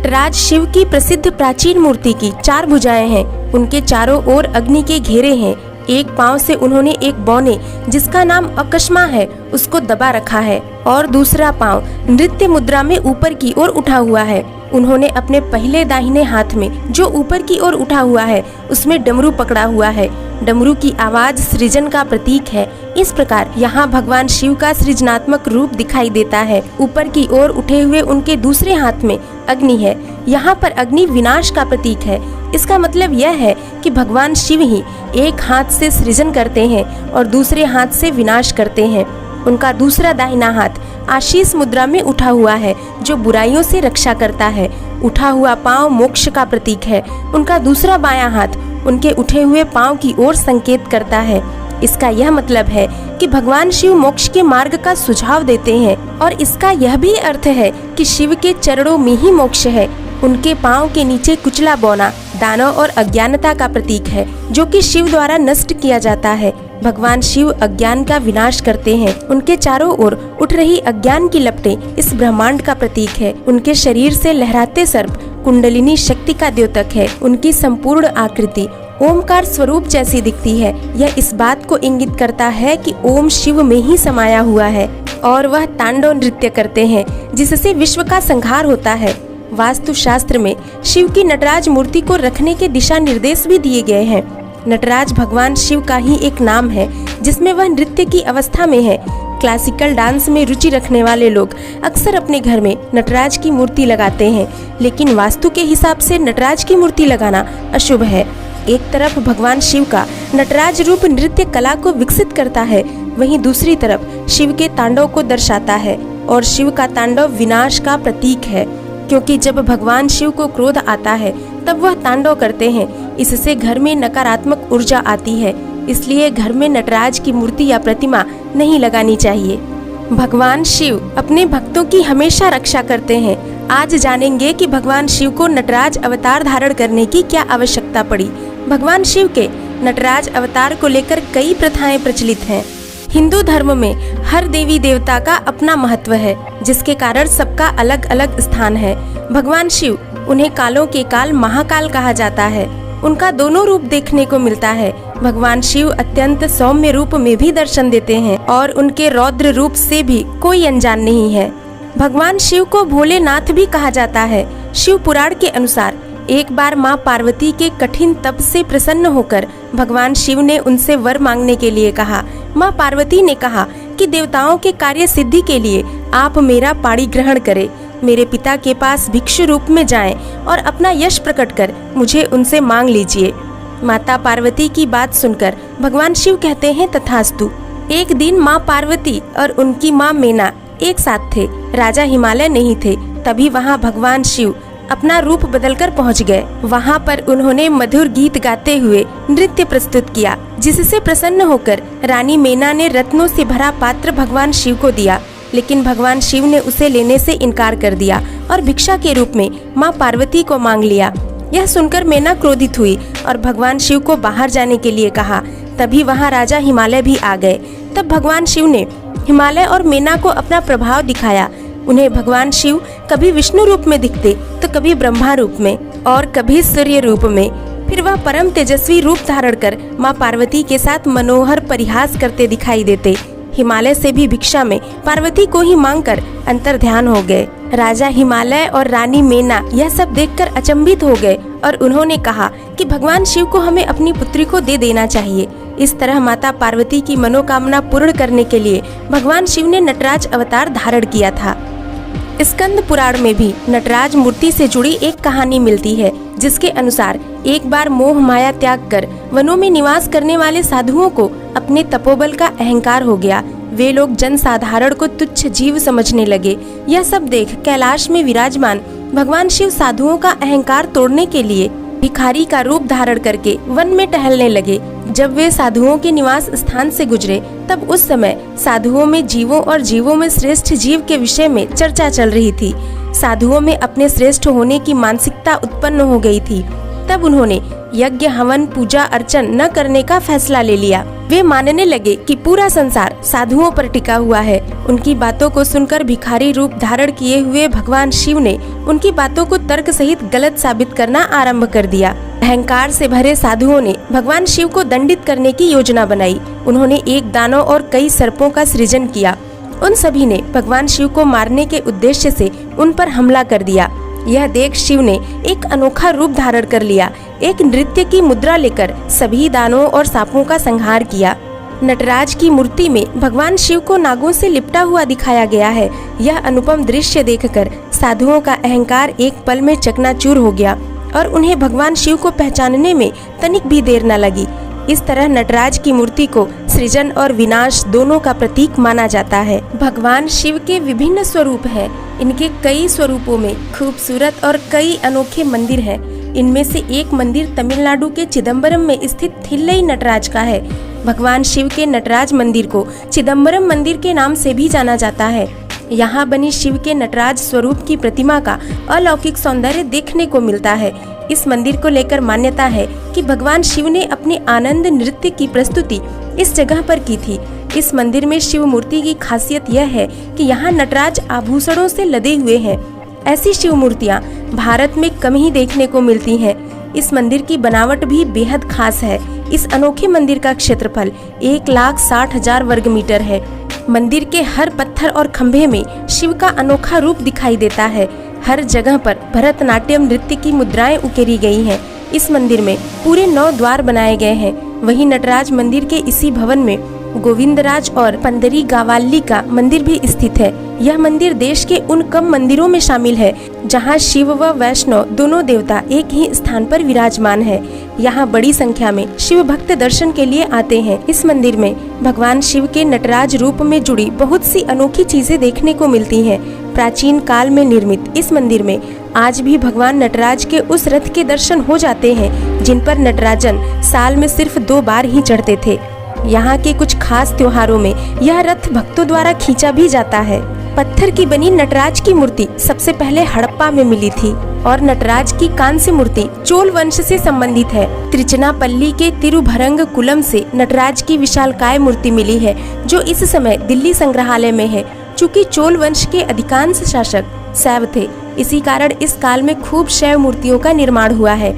नटराज शिव की प्रसिद्ध प्राचीन मूर्ति की 4 भुजाएं हैं। उनके चारों ओर अग्नि के घेरे हैं। एक पांव से उन्होंने एक बौने, जिसका नाम अकस्मा है, उसको दबा रखा है और दूसरा पांव नृत्य मुद्रा में ऊपर की ओर उठा हुआ है। उन्होंने अपने पहले दाहिने हाथ में, जो ऊपर की ओर उठा हुआ है, उसमें डमरू पकड़ा हुआ है। डमरू की आवाज सृजन का प्रतीक है। इस प्रकार यहाँ भगवान शिव का सृजनात्मक रूप दिखाई देता है। ऊपर की ओर उठे हुए उनके दूसरे हाथ में अग्नि है। यहाँ पर अग्नि विनाश का प्रतीक है। इसका मतलब यह है कि भगवान शिव ही एक हाथ से सृजन करते हैं और दूसरे हाथ से विनाश करते हैं। उनका दूसरा दाहिना हाथ आशीष मुद्रा में उठा हुआ है, जो बुराइयों से रक्षा करता है। उठा हुआ पांव मोक्ष का प्रतीक है। उनका दूसरा बायां हाथ उनके उठे हुए पांव की ओर संकेत करता है। इसका यह मतलब है कि भगवान शिव मोक्ष के मार्ग का सुझाव देते हैं और इसका यह भी अर्थ है कि शिव के चरणों में ही मोक्ष है। उनके पांव के नीचे कुचला बौना दानव और अज्ञानता का प्रतीक है, जो कि शिव द्वारा नष्ट किया जाता है। भगवान शिव अज्ञान का विनाश करते हैं। उनके चारों ओर उठ रही अज्ञान की लपटें इस ब्रह्मांड का प्रतीक है। उनके शरीर से लहराते सर्प कुंडलिनी शक्ति का द्योतक है। उनकी संपूर्ण आकृति ओमकार स्वरूप जैसी दिखती है। यह इस बात को इंगित करता है कि ओम शिव में ही समाया हुआ है और वह तांडव नृत्य करते हैं, जिससे विश्व का संहार होता है। वास्तु शास्त्र में शिव की नटराज मूर्ति को रखने के दिशा निर्देश भी दिए गए हैं। नटराज भगवान शिव का ही एक नाम है, जिसमें वह नृत्य की अवस्था में है। क्लासिकल डांस में रुचि रखने वाले लोग अक्सर अपने घर में नटराज की मूर्ति लगाते हैं, लेकिन वास्तु के हिसाब से नटराज की मूर्ति लगाना अशुभ है। एक तरफ भगवान शिव का नटराज रूप नृत्य कला को विकसित करता है, वहीं दूसरी तरफ शिव के तांडव को दर्शाता है और शिव का तांडव विनाश का प्रतीक है, क्योंकि जब भगवान शिव को क्रोध आता है तब वह तांडव करते हैं। इससे घर में नकारात्मक ऊर्जा आती है, इसलिए घर में नटराज की मूर्ति या प्रतिमा नहीं लगानी चाहिए। भगवान शिव अपने भक्तों की हमेशा रक्षा करते हैं। आज जानेंगे कि भगवान शिव को नटराज अवतार धारण करने की क्या आवश्यकता पड़ी। भगवान शिव के नटराज अवतार को लेकर कई प्रथाएं प्रचलित हैं। हिंदू धर्म में हर देवी देवता का अपना महत्व है, जिसके कारण सबका अलग अलग स्थान है। भगवान शिव, उन्हें कालों के काल महाकाल कहा जाता है। उनका दोनों रूप देखने को मिलता है। भगवान शिव अत्यंत सौम्य रूप में भी दर्शन देते हैं और उनके रौद्र रूप से भी कोई अनजान नहीं है। भगवान शिव को भोलेनाथ भी कहा जाता है। शिव पुराण के अनुसार एक बार माँ पार्वती के कठिन तप से प्रसन्न होकर भगवान शिव ने उनसे वर मांगने के लिए कहा। माँ पार्वती ने कहा कि देवताओं के कार्य सिद्धि के लिए आप मेरा पाणी ग्रहण करें, मेरे पिता के पास भिक्षु रूप में जाएं और अपना यश प्रकट कर मुझे उनसे मांग लीजिए। माता पार्वती की बात सुनकर भगवान शिव कहते हैं तथास्तु। एक दिन माँ पार्वती और उनकी माँ मेना एक साथ थे। राजा हिमालय नहीं थे। तभी वहाँ भगवान शिव अपना रूप बदलकर पहुँच गए। वहाँ पर उन्होंने मधुर गीत गाते हुए नृत्य प्रस्तुत किया, जिससे प्रसन्न होकर रानी मेना ने रत्नों से भरा पात्र भगवान शिव को दिया, लेकिन भगवान शिव ने उसे लेने से इनकार कर दिया और भिक्षा के रूप में माँ पार्वती को मांग लिया। यह सुनकर मेना क्रोधित हुई और भगवान शिव को बाहर जाने के लिए कहा। तभी वहाँ राजा हिमालय भी आ गए। तब भगवान शिव ने हिमालय और मेना को अपना प्रभाव दिखाया। उन्हें भगवान शिव कभी विष्णु रूप में दिखते तो कभी ब्रह्मा रूप में और कभी सूर्य रूप में। फिर वह परम तेजस्वी रूप धारण कर माँ पार्वती के साथ मनोहर परिहास करते दिखाई देते। हिमालय से भी भिक्षा में पार्वती को ही मांगकर अंतर ध्यान हो गए। राजा हिमालय और रानी मेना यह सब देखकर अचंभित हो गए और उन्होंने कहा कि भगवान शिव को हमें अपनी पुत्री को दे देना चाहिए। इस तरह माता पार्वती की मनोकामना पूर्ण करने के लिए भगवान शिव ने नटराज अवतार धारण किया था। स्कंद पुराण में भी नटराज मूर्ति से जुड़ी एक कहानी मिलती है, जिसके अनुसार एक बार मोह माया त्याग कर वनों में निवास करने वाले साधुओं को अपने तपोबल का अहंकार हो गया। वे लोग जन साधारण को तुच्छ जीव समझने लगे। यह सब देख कैलाश में विराजमान भगवान शिव साधुओं का अहंकार तोड़ने के लिए भिखारी का रूप धारण करके वन में टहलने लगे। जब वे साधुओं के निवास स्थान से गुजरे, तब उस समय साधुओं में जीवों और जीवों में श्रेष्ठ जीव के विषय में चर्चा चल रही थी। साधुओं में अपने श्रेष्ठ होने की मानसिकता उत्पन्न हो गई थी। तब उन्होंने यज्ञ हवन पूजा अर्चन न करने का फैसला ले लिया। वे मानने लगे कि पूरा संसार साधुओं पर टिका हुआ है। उनकी बातों को सुनकर भिखारी रूप धारण किए हुए भगवान शिव ने उनकी बातों को तर्क सहित गलत साबित करना आरंभ कर दिया। अहंकार से भरे साधुओं ने भगवान शिव को दंडित करने की योजना बनाई। उन्होंने एक दानव और कई सर्पों का सृजन किया। उन सभी ने भगवान शिव को मारने के उद्देश्य से उन पर हमला कर दिया। यह देख शिव ने एक अनोखा रूप धारण कर लिया। एक नृत्य की मुद्रा लेकर सभी दानवों और सांपों का संहार किया। नटराज की मूर्ति में भगवान शिव को नागों से लिपटा हुआ दिखाया गया है। यह अनुपम दृश्य देखकर साधुओं का अहंकार एक पल में चकनाचूर हो गया और उन्हें भगवान शिव को पहचानने में तनिक भी देर न लगी। इस तरह नटराज की मूर्ति को सृजन और विनाश दोनों का प्रतीक माना जाता है। भगवान शिव के विभिन्न स्वरूप हैं। इनके कई स्वरूपों में खूबसूरत और कई अनोखे मंदिर हैं। इनमें से एक मंदिर तमिलनाडु के चिदम्बरम में स्थित थिल्लई नटराज का है। भगवान शिव के नटराज मंदिर को चिदम्बरम मंदिर के नाम से भी जाना जाता है। यहाँ बनी शिव के नटराज स्वरूप की प्रतिमा का अलौकिक सौंदर्य देखने को मिलता है। इस मंदिर को लेकर मान्यता है कि भगवान शिव ने अपने आनंद नृत्य की प्रस्तुति इस जगह पर की थी। इस मंदिर में शिव मूर्ति की खासियत यह है कि यहाँ नटराज आभूषणों से लदे हुए हैं। ऐसी शिव मूर्तियाँ भारत में कम ही देखने को मिलती हैं। इस मंदिर की बनावट भी बेहद खास है। इस अनोखे मंदिर का क्षेत्रफल 1,60,000 वर्ग मीटर है। मंदिर के हर पत्थर और खंभे में शिव का अनोखा रूप दिखाई देता है। हर जगह पर भरतनाट्यम नृत्य की मुद्राएं उकेरी गई हैं। इस मंदिर में पूरे 9 द्वार बनाए गए हैं। वहीं नटराज मंदिर के इसी भवन में गोविंदराज और पंदरी गावाली का मंदिर भी स्थित है। यह मंदिर देश के उन कम मंदिरों में शामिल है जहां शिव व वैष्णव दोनों देवता एक ही स्थान पर विराजमान है। यहाँ बड़ी संख्या में शिव भक्त दर्शन के लिए आते हैं। इस मंदिर में भगवान शिव के नटराज रूप में जुड़ी बहुत सी अनोखी चीजें देखने को मिलती हैं। प्राचीन काल में निर्मित इस मंदिर में आज भी भगवान नटराज के उस रथ के दर्शन हो जाते हैं जिन पर नटराजन साल में सिर्फ 2 बार ही चढ़ते थे। यहाँ के कुछ खास त्योहारों में यह रथ भक्तों द्वारा खींचा भी जाता है। पत्थर की बनी नटराज की मूर्ति सबसे पहले हड़प्पा में मिली थी और नटराज की कांस्य मूर्ति चोल वंश से संबंधित है। त्रिचनापल्ली के तिरुभरंग कुलम से नटराज की विशालकाय मूर्ति मिली है जो इस समय दिल्ली संग्रहालय में है। चूँकि चोल वंश के अधिकांश शासक शैव थे, इसी कारण इस काल में खूब शैव मूर्तियों का निर्माण हुआ है।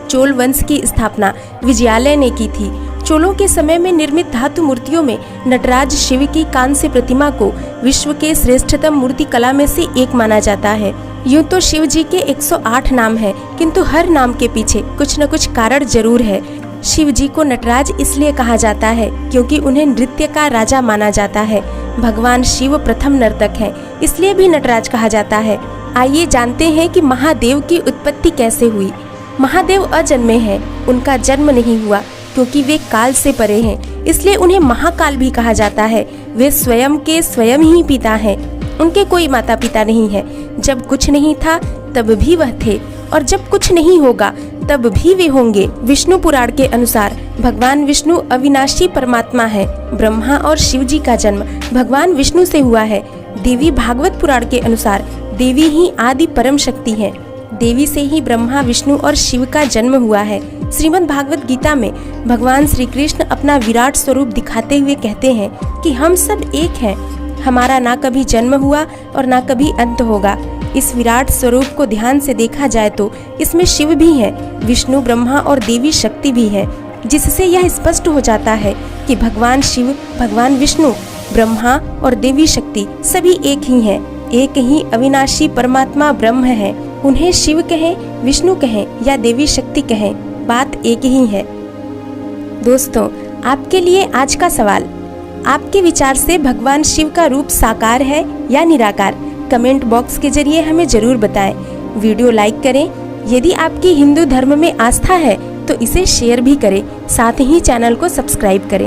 चोल वंश की स्थापना विजयालय ने की थी। चोलों के समय में निर्मित धातु मूर्तियों में नटराज शिव की कांस्य प्रतिमा को विश्व के श्रेष्ठतम मूर्ति कला में से एक माना जाता है। यूँ तो शिव जी के 108 नाम हैं, किंतु हर नाम के पीछे कुछ न कुछ कारण जरूर है। शिव जी को नटराज इसलिए कहा जाता है क्योंकि उन्हें नृत्य का राजा माना जाता है। भगवान शिव प्रथम नर्तक है, इसलिए भी नटराज कहा जाता है। आइए जानते हैं कि महादेव की उत्पत्ति कैसे हुई। महादेव अजन्मे हैं, उनका जन्म नहीं हुआ क्योंकि वे काल से परे हैं, इसलिए उन्हें महाकाल भी कहा जाता है। वे स्वयं के स्वयं ही पिता हैं, उनके कोई माता पिता नहीं है। जब कुछ नहीं था तब भी वह थे और जब कुछ नहीं होगा तब भी वे होंगे। विष्णु पुराण के अनुसार भगवान विष्णु अविनाशी परमात्मा है। ब्रह्मा और शिव जी का जन्म भगवान विष्णु से हुआ है। देवी भागवत पुराण के अनुसार देवी ही आदि परम शक्ति है। देवी से ही ब्रह्मा विष्णु और शिव का जन्म हुआ है। श्रीमद् भागवत गीता में भगवान श्री कृष्ण अपना विराट स्वरूप दिखाते हुए कहते हैं कि हम सब एक हैं, हमारा ना कभी जन्म हुआ और ना कभी अंत होगा। इस विराट स्वरूप को ध्यान से देखा जाए तो इसमें शिव भी है, विष्णु ब्रह्मा और देवी शक्ति भी है, जिससे यह स्पष्ट हो जाता है कि भगवान शिव, भगवान विष्णु, ब्रह्मा और देवी शक्ति सभी एक ही हैं। एक ही अविनाशी परमात्मा ब्रह्म है। उन्हें शिव कहें, विष्णु कहें या देवी शक्ति कहें, बात एक ही है। दोस्तों, आपके लिए आज का सवाल, आपके विचार से भगवान शिव का रूप साकार है या निराकार? कमेंट बॉक्स के जरिए हमें जरूर बताएं। वीडियो लाइक करें। यदि आपकी हिंदू धर्म में आस्था है तो इसे शेयर भी करें, साथ ही चैनल को सब्सक्राइब करें।